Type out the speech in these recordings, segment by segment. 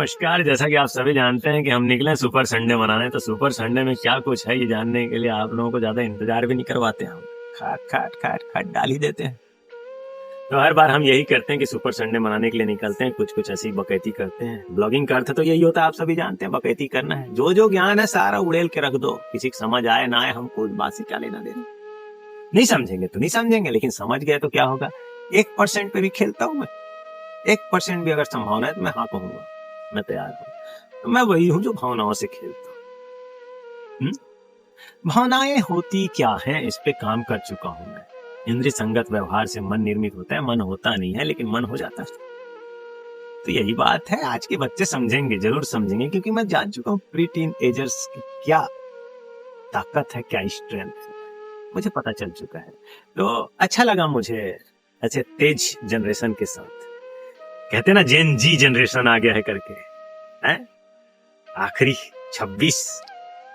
नमस्कार। जैसा कि आप सभी जानते हैं कि हम निकले सुपर संडे मनाने, तो सुपर संडे में क्या कुछ है ये जानने के लिए आप लोगों को ज्यादा इंतजार भी नहीं करवाते हम, खाट खाट खाट खाट डाल ही देते हैं। तो हर बार हम यही करते हैं कि सुपर संडे मनाने के लिए निकलते हैं, कुछ कुछ ऐसी बकैती करते हैं। ब्लॉगिंग का अर्थ तो यही होता है, आप सभी जानते हैं, बकैती करना है। जो जो ज्ञान है सारा उड़ेल के रख दो, किसी को समझ आए ना आए हमको उस बात से क्या लेना देना। नहीं समझेंगे तो नहीं समझेंगे, लेकिन समझ गए तो क्या होगा। 1% पे भी खेलता हूं मैं, 1% भी अगर संभावना है तो मैं हाँ कहूंगा, मैं तैयार हूं। तो मैं वही हूं जो भावनाओं से खेलता हूं। भावनाएं होती क्या हैं, इस पे काम कर चुका हूं मैं। इंद्रिय संगत व्यवहार से मन निर्मित होता है, मन होता नहीं है लेकिन मन हो जाता है। तो यही बात है, आज के बच्चे समझेंगे, जरूर समझेंगे, क्योंकि मैं जान चुका हूं प्री टीन एजर्स की क्या ताकत है, क्या स्ट्रेंथ है, मुझे पता चल चुका है। तो अच्छा लगा मुझे ऐसे तेज जनरेशन के साथ, कहते ना जेन जी जनरेशन आ गया है करके, हैं? आखिरी 26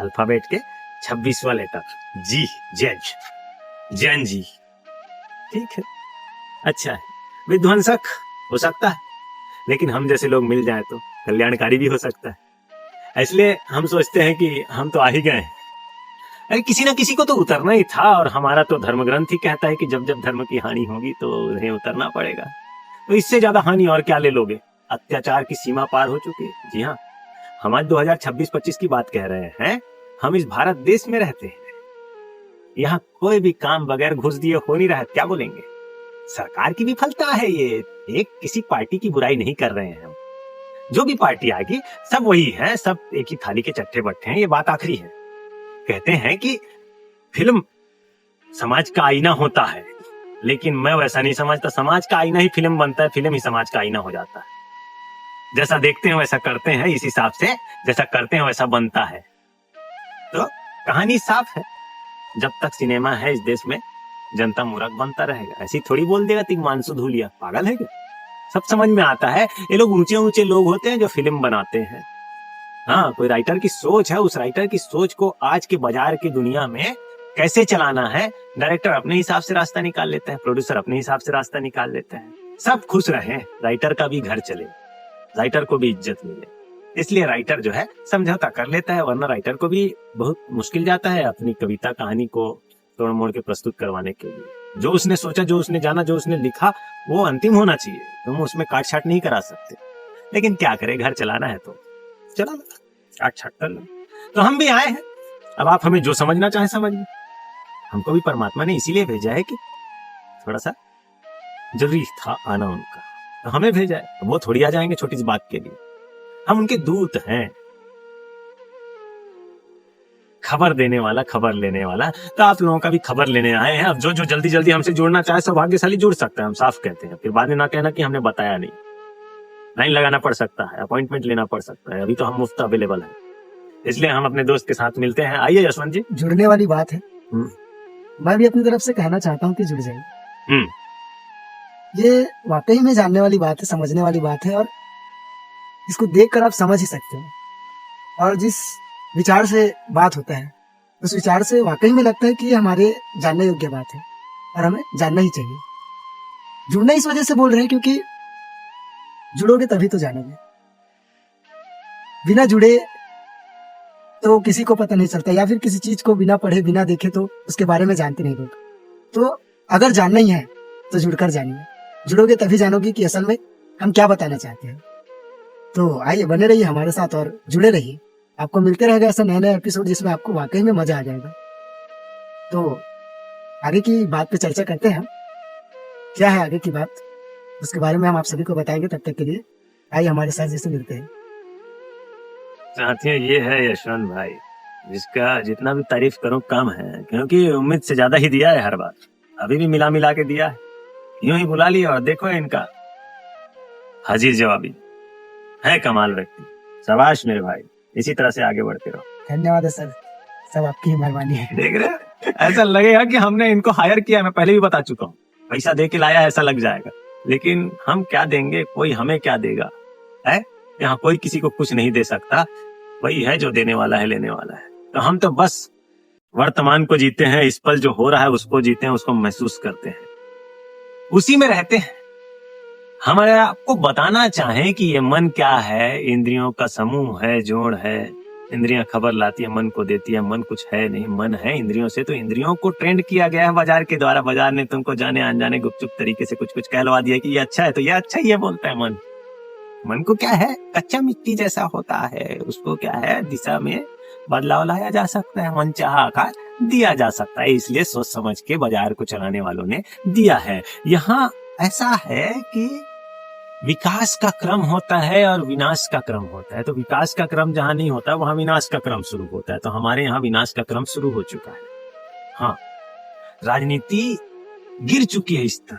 अल्फाबेट के 26वां लेटर जी, जेज, जैन जी, ठीक है, अच्छा है। विध्वंसक हो सकता है, लेकिन हम जैसे लोग मिल जाए तो कल्याणकारी भी हो सकता है। इसलिए हम सोचते हैं कि हम तो आ ही गए, अरे किसी ना किसी को तो उतरना ही था, और हमारा तो धर्म ग्रंथ ही कहता है कि जब जब धर्म की हानि होगी तो उन्हें उतरना पड़ेगा। तो इससे ज्यादा हानि और क्या ले लोगे। अत्याचार की सीमा पार हो चुकी है। जी हाँ, हम आज 2026-25 की बात कह रहे हैं। हम इस भारत देश में रहते हैं, यहाँ कोई भी काम बगैर घुस दिए हो नहीं रहा है। क्या बोलेंगे, सरकार की विफलता है ये। एक किसी पार्टी की बुराई नहीं कर रहे हैं हम, जो भी पार्टी आएगी सब वही है, सब एक ही थाली के चट्टे बट्टे हैं, ये बात आखिरी है। कहते हैं कि फिल्म समाज का आईना होता है, लेकिन मैं वैसा नहीं समझता। समाज का आईना ही फिल्म बनता है, फिल्म ही समाज का आईना हो जाता है। जैसा देखते हैं वैसा करते हैं, इस हिसाब से जैसा करते हैं वैसा बनता है। तो कहानी साफ है, जब तक सिनेमा है इस देश में जनता मूर्ख बनता रहेगा। ऐसी थोड़ी बोल देगा तिग्मांशु धूलिया, पागल है क्या। सब समझ में आता है। ये लोग ऊंचे ऊंचे लोग होते हैं जो फिल्म बनाते हैं। हाँ, कोई राइटर की सोच है, उस राइटर की सोच को आज के बाजार की दुनिया में कैसे चलाना है, डायरेक्टर अपने हिसाब से रास्ता निकाल लेता है, प्रोड्यूसर अपने हिसाब से रास्ता निकाल लेता है। सब खुश रहे, राइटर का भी घर चले, राइटर को भी इज्जत मिले, इसलिए राइटर जो है समझौता कर लेता है। वरना राइटर को भी बहुत मुश्किल जाता है अपनी कविता कहानी को तोड़ मोड़ के प्रस्तुत करवाने के लिए। जो उसने सोचा, जो उसने जाना, जो उसने लिखा, वो अंतिम होना चाहिए। तुम उसमें काट छाट नहीं करा सकते, लेकिन क्या करे, घर चलाना है तो चला काट छाट कर लो। तो हम भी आए हैं, अब आप हमें जो समझना चाहे समझिए। हमको भी परमात्मा ने इसीलिए भेजा है कि थोड़ा सा जरूरी था आना उनका, तो हमें भेजा है। वो थोड़ी आ जाएंगे छोटी सी बात के लिए, हम उनके दूत हैं, खबर देने वाला, खबर लेने वाला। तो आप लोगों का भी खबर लेने आए हैं। अब जो जो जल्दी जल्दी हमसे जुड़ना चाहे सौभाग्यशाली जुड़ सकता है, हम साफ कहते हैं। फिर बाद में ना कहना कि हमने बताया नहीं। लाइन लगाना पड़ सकता है, अपॉइंटमेंट लेना पड़ सकता है, अभी तो हम मुफ्त अवेलेबल है, इसलिए हम अपने दोस्त के साथ मिलते हैं। आइए यशवंत जी। जुड़ने वाली बात है, मैं भी अपनी तरफ से कहना चाहता हूँ कि जुड़ जाइए। ये वाकई में जानने वाली बात है, समझने वाली बात है, और इसको देखकर आप समझ ही सकते हो। और जिस विचार से बात होता है, उस विचार से वाकई में लगता है कि ये हमारे जानने योग्य बात है और हमें जानना ही चाहिए। जुड़ना इस वजह से बोल रहे हैं क्योंकि जुड़ोगे तभी तो जानोगे। बिना जुड़े तो किसी को पता नहीं चलता, या फिर किसी चीज को बिना पढ़े बिना देखे तो उसके बारे में जानते नहीं लोग। तो अगर जानना ही है तो जुड़कर जानिए, जुड़ोगे तभी जानोगे कि असल में हम क्या बताना चाहते हैं। तो आइए, बने रहिए हमारे साथ और जुड़े रहिए। आपको मिलते रहेगा ऐसा नया नया एपिसोड जिसमें आपको वाकई में मजा आ जाएगा। तो आगे की बात पे चर्चा करते हैं हम, क्या है आगे की बात, उसके बारे में हम आप सभी को बताएंगे। तब तक के लिए आइए हमारे साथ जैसे मिलते हैं। साथियों, ये है यशवंत भाई, जिसका जितना भी तारीफ करूं कम है, क्योंकि उम्मीद से ज्यादा ही दिया है हर बार। अभी भी मिला मिला के दिया है, यूं ही बुला लिया और देखो इनका हाजिर जवाबी है। कमाल व्यक्ति, शाबाश मेरे भाई, इसी तरह से आगे बढ़ते रहो। धन्यवाद है सर, सब आपकी ही मेहरबानी है। देख रहे, ऐसा लगेगा कि हमने इनको हायर किया। मैं पहले भी बता चुका हूँ, पैसा दे के लाया ऐसा लग जाएगा, लेकिन हम क्या देंगे, कोई हमें क्या देगा। है यहाँ कोई किसी को कुछ नहीं दे सकता, वही है जो देने वाला है, लेने वाला है। तो हम तो बस वर्तमान को जीते हैं, इस पल जो हो रहा है उसको जीते हैं, उसको महसूस करते हैं, उसी में रहते हैं। हमारे आपको बताना चाहें कि ये मन क्या है, इंद्रियों का समूह है, जोड़ है। इंद्रियां खबर लाती है, मन को देती है, मन कुछ है नहीं, मन है इंद्रियों से। तो इंद्रियों को ट्रेंड किया गया है बाजार के द्वारा। बाजार ने तुमको जाने अनजाने गुपचुप तरीके से कुछ कुछ कहलवा दिया कि ये अच्छा है, तो ये अच्छा ही है बोलता है मन। मन को क्या है, कच्चा मिट्टी जैसा होता है, उसको क्या है, दिशा में बदलाव लाया जा सकता है, मनचाहा आकार दिया जा सकता है। इसलिए सोच समझ के बाजार को चलाने वालों ने दिया है। यहाँ ऐसा है कि विकास का क्रम होता है और विनाश का क्रम होता है। तो विकास का क्रम जहां नहीं होता वहां विनाश का क्रम शुरू होता है। तो हमारे यहाँ विनाश का क्रम शुरू हो चुका है। हाँ, राजनीति गिर चुकी है स्तर।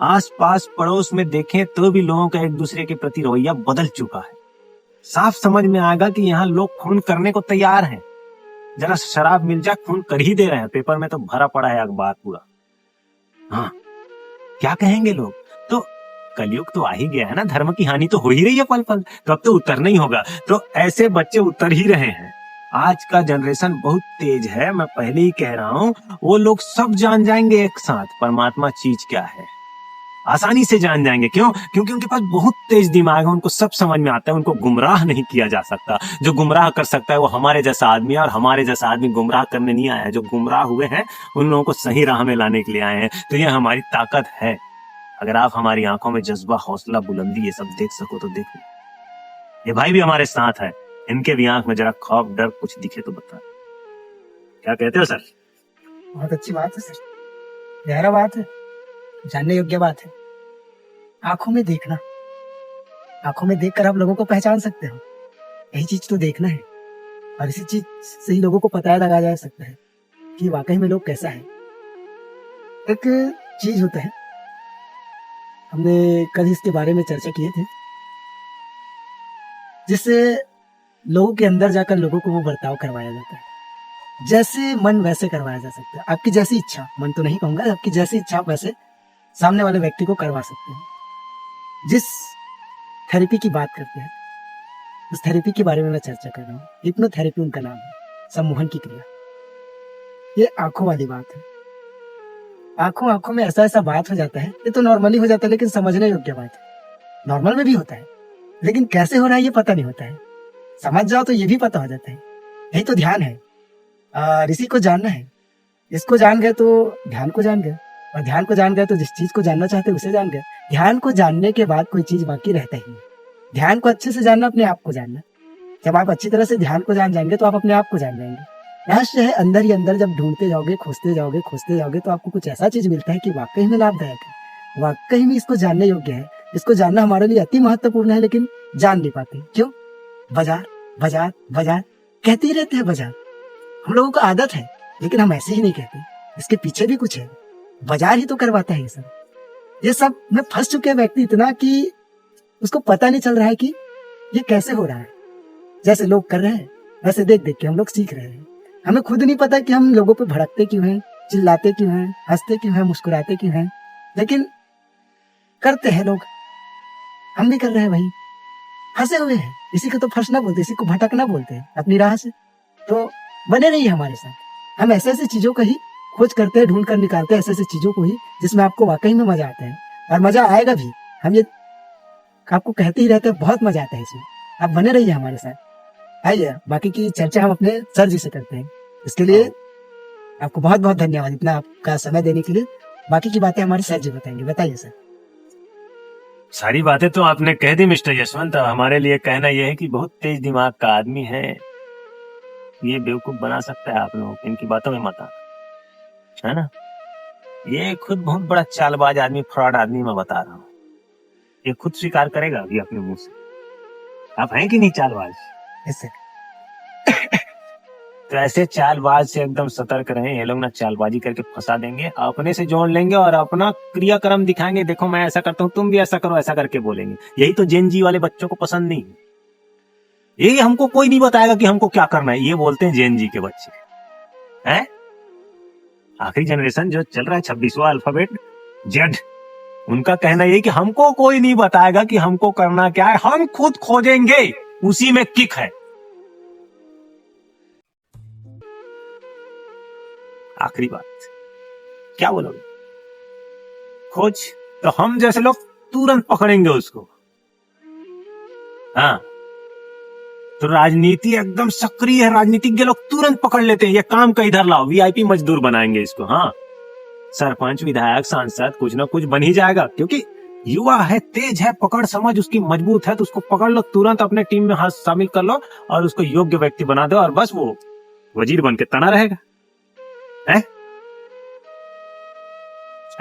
आस पास पड़ोस में देखें तो भी लोगों का एक दूसरे के प्रति रवैया बदल चुका है। साफ समझ में आएगा कि यहाँ लोग खून करने को तैयार हैं। जरा शराब मिल जाए खून कर ही दे रहे हैं। पेपर में तो भरा पड़ा है अखबार पूरा। हाँ, क्या कहेंगे लोग। तो कलयुग तो आ ही गया है ना, धर्म की हानि तो हो ही रही है पल पल, तो अब तो उतरना ही होगा। तो ऐसे बच्चे उतर ही रहे हैं। आज का जनरेशन बहुत तेज है, मैं पहले ही कह रहा हूं। वो लोग सब जान जाएंगे एक साथ परमात्मा चीज क्या है, आसानी से जान जाएंगे। क्यों? क्योंकि उनके पास बहुत तेज दिमाग है, उनको सब समझ में आता है। उनको गुमराह नहीं किया जा सकता। जो गुमराह कर सकता है वो हमारे जैसा आदमी है, और हमारे जैसा आदमी गुमराह करने नहीं आया है। जो गुमराह हुए हैं उन लोगों को सही राह में लाने के लिए आए हैं। तो ये हमारी ताकत है। अगर आप हमारी आंखों में जज्बा, हौसला, बुलंदी ये सब देख सको तो देखो। ये भाई भी हमारे साथ है, इनके भी आंख में जरा खौफ, डर कुछ दिखे तो बता। क्या कहते हो सर? बहुत अच्छी बात है सर, गहरा बात है, जानने योग्य बात है। आंखों में देखना, आंखों में देखकर आप लोगों को पहचान सकते हो। यही चीज तो देखना है, और इसी चीज से ही लोगों को पता लगाया जा सकता है कि वाकई में लोग कैसा है। एक चीज होता है, हमने कल इसके बारे में चर्चा किए थे, जिससे लोगों के अंदर जाकर लोगों को वो बर्ताव करवाया जाता है। जैसे मन वैसे करवाया जा सकता है। आपकी जैसी इच्छा, मन तो नहीं कहूंगा, आपकी जैसी इच्छा आप वैसे सामने वाले व्यक्ति को करवा सकते हैं। जिस थेरेपी की बात करते हैं, उस थेरेपी के बारे में मैं चर्चा कर रहा हूँ। हिप्नोथेरेपी उनका नाम है, सम्मोहन की क्रिया। ये आंखों वाली बात है। आंखों आंखों में ऐसा ऐसा बात हो जाता है, ये तो नॉर्मली हो जाता है, लेकिन समझने योग्य बात है। नॉर्मल में भी होता है, लेकिन कैसे हो रहा है ये पता नहीं होता है। समझ जाओ तो ये भी पता हो जाता है। यही तो ध्यान है। ऋषि को जानना है, इसको जान गए तो ध्यान को जान गए, और ध्यान को जान गए तो जिस चीज को जानना चाहते उसे जान गए। ध्यान को जानने के बाद कोई चीज बाकी रहता ही नहीं। ध्यान को अच्छे से जानना, अपने आप को जानना। जब आप अच्छी तरह से ध्यान को जान जाएंगे तो आप अपने आप को जान जाएंगे। रहस्य है अंदर ही अंदर। जब ढूंढते जाओगे, खोजते जाओगे, खोजते जाओगे, तो आपको कुछ ऐसा चीज मिलता है कि वाकई में लाभदायक है, वाकई में इसको जानने योग्य है। इसको जानना हमारे लिए अति महत्वपूर्ण है, लेकिन जान नहीं पाते। क्यों? बाजार बाजार बाजार कहते ही रहते हैं। बाजार हम लोगों को आदत है, लेकिन हम ऐसे ही नहीं कहते। इसके पीछे भी कुछ है। बाजार ही तो करवाता है ये सब। ये सब में फंस चुके हैं व्यक्ति इतना कि उसको पता नहीं चल रहा है कि ये कैसे हो रहा है। जैसे लोग कर रहे हैं वैसे देख देख के हम लोग सीख रहे हैं। हमें खुद नहीं पता कि हम लोगों पे भड़कते क्यों हैं, चिल्लाते क्यों हैं, हंसते क्यों हैं, मुस्कुराते क्यों हैं, लेकिन करते हैं लोग। हम भी कर रहे हैं वही, फंसे हुए हैं। इसी को तो फंसना बोलते हैं, इसी को भटकना बोलते हैं अपनी राह से। तो बने रहिए हमारे साथ। हम ऐसे ऐसे चीजों का ही खोज करते हैं, ढूंढ कर निकालते हैं ऐसे ऐसे चीजों को ही जिसमें आपको वाकई में मजा आता है, और मजा आएगा भी। हम ये आपको कहते ही रहते हैं, बहुत मजा आता है इसमें। आप बने रहिए हमारे साथ। आइए, बाकी की चर्चा हम अपने सर जी से करते हैं। इसके लिए आपको बहुत बहुत धन्यवाद, इतना आपका समय देने के लिए। बाकी की बातें हमारे सर जी बताएंगे। बताइए सर। सारी बातें तो आपने कह दी मिस्टर यशवंत। हमारे लिए कहना यह है कि बहुत तेज दिमाग का आदमी है, ये बेवकूफ बना सकता है आप लोगों को। इनकी बातों में मत आना, है ना। ये खुद बहुत बड़ा चालबाज आदमी, फ्रॉड आदमी मैं बता रहा हूँ। ये खुद स्वीकार करेगा अभी अपने मुंह से। आप हैं कि नहीं चालबाज? ऐसे तो ऐसे चालबाज से एकदम सतर्क रहें। ये लोग ना चालबाजी करके फंसा देंगे, अपने से जोड़ लेंगे और अपना क्रियाक्रम दिखाएंगे। देखो मैं ऐसा करता हूँ, तुम भी ऐसा करो, ऐसा करके बोलेंगे। यही तो जेन जी वाले बच्चों को पसंद नहीं है। ये हमको कोई नहीं बताएगा कि हमको क्या करना है, ये बोलते हैं जेन जी के बच्चे हैं। आखिरी जनरेशन जो चल रहा है 26वां अल्फाबेट जेड, उनका कहना यही कि हमको कोई नहीं बताएगा कि हमको करना क्या है, हम खुद खोजेंगे, उसी में किक है। आखिरी बात क्या बोलोगे? खोज तो हम जैसे लोग तुरंत पकड़ेंगे उसको। हाँ, तो राजनीति एकदम सक्रिय है, राजनीतिज्ञ लोग तुरंत पकड़ लेते हैं, ये काम का इधर लाओ, वीआईपी मजदूर बनाएंगे इसको। हाँ, सरपंच, विधायक, सांसद कुछ ना कुछ बन ही जाएगा, क्योंकि युवा है, तेज है, पकड़ समझ उसकी मजबूत है, तो उसको पकड़ लो, तुरंत अपने टीम में हाथ शामिल कर लो और उसको योग्य व्यक्ति बना दो, और बस वो वजीर बन के तना रहेगा। है?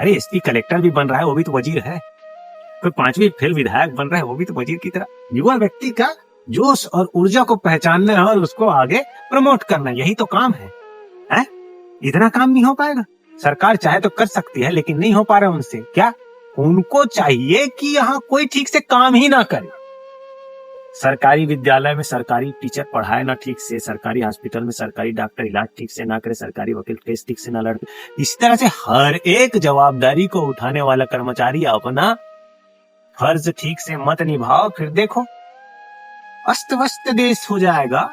अरे एसपी कलेक्टर भी बन रहा है, वो भी तो वजीर है। कोई 5वीं फेल विधायक बन रहा है, वो भी तो वजीर की तरह। युवा व्यक्ति का जोश और ऊर्जा को पहचानना है और उसको आगे प्रमोट करना, यही तो काम है? इतना काम नहीं हो पाएगा। सरकार चाहे तो कर सकती है, लेकिन नहीं हो पा रहा उनसे। क्या? उनको चाहिए कि यहाँ कोई ठीक से काम ही ना करे। सरकारी विद्यालय में सरकारी टीचर पढ़ाए ना ठीक से, सरकारी हॉस्पिटल में सरकारी डॉक्टर इलाज ठीक से ना करे, सरकारी वकील केस ठीक से ना लड़े। इस तरह से हर एक जवाबदारी को उठाने वाला कर्मचारी अपना फर्ज ठीक से मत निभाओ, फिर देखो अस्त व्यस्त देश हो जाएगा।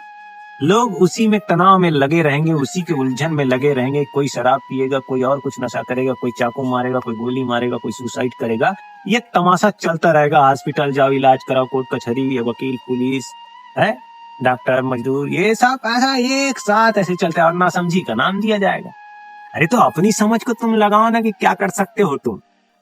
लोग उसी में तनाव में लगे रहेंगे, उसी के उलझन में लगे रहेंगे। कोई शराब पिएगा, कोई और कुछ नशा करेगा, कोई चाकू मारेगा, कोई गोली मारेगा, कोई सुसाइड करेगा। ये तमाशा चलता रहेगा। हॉस्पिटल जाओ, इलाज कराओ, कोर्ट कचहरी, वकील, पुलिस, है डॉक्टर, मजदूर, ये सब ऐसा एक साथ ऐसे चलता है, और नासमझी का नाम दिया जाएगा। अरे तो अपनी समझ को तुम लगाओ ना कि क्या कर सकते हो तुम,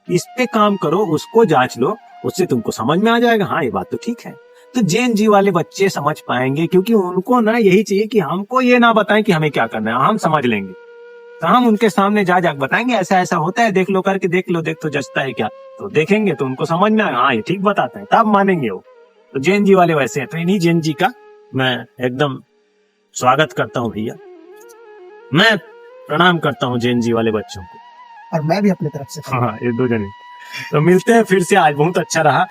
इस पे काम करो, उसको जांच लो, उससे तुमको समझ में आ जाएगा। हाँ, ये बात तो ठीक है। तो जेन जी वाले बच्चे समझ पाएंगे, क्योंकि उनको ना यही चाहिए कि हमको ये ना बताएं कि हमें क्या करना है, हम समझ लेंगे। तो हम उनके सामने जा बताएंगे ऐसा ऐसा होता है, देख लो, करके देख लो, देख तो जचता है क्या, तो देखेंगे तो उनको समझ में आएगा, हाँ ये ठीक बताता है, तब मानेंगे वो। तो जेन जी वाले वैसे हैं। तो इन्हीं जेन जी का मैं एकदम स्वागत करता हूँ भैया, मैं प्रणाम करता हूँ जेन जी वाले बच्चों को। और मैं भी अपनी तरफ से हाँ, ये 2 जने। तो मिलते हैं फिर से, आज बहुत अच्छा रहा।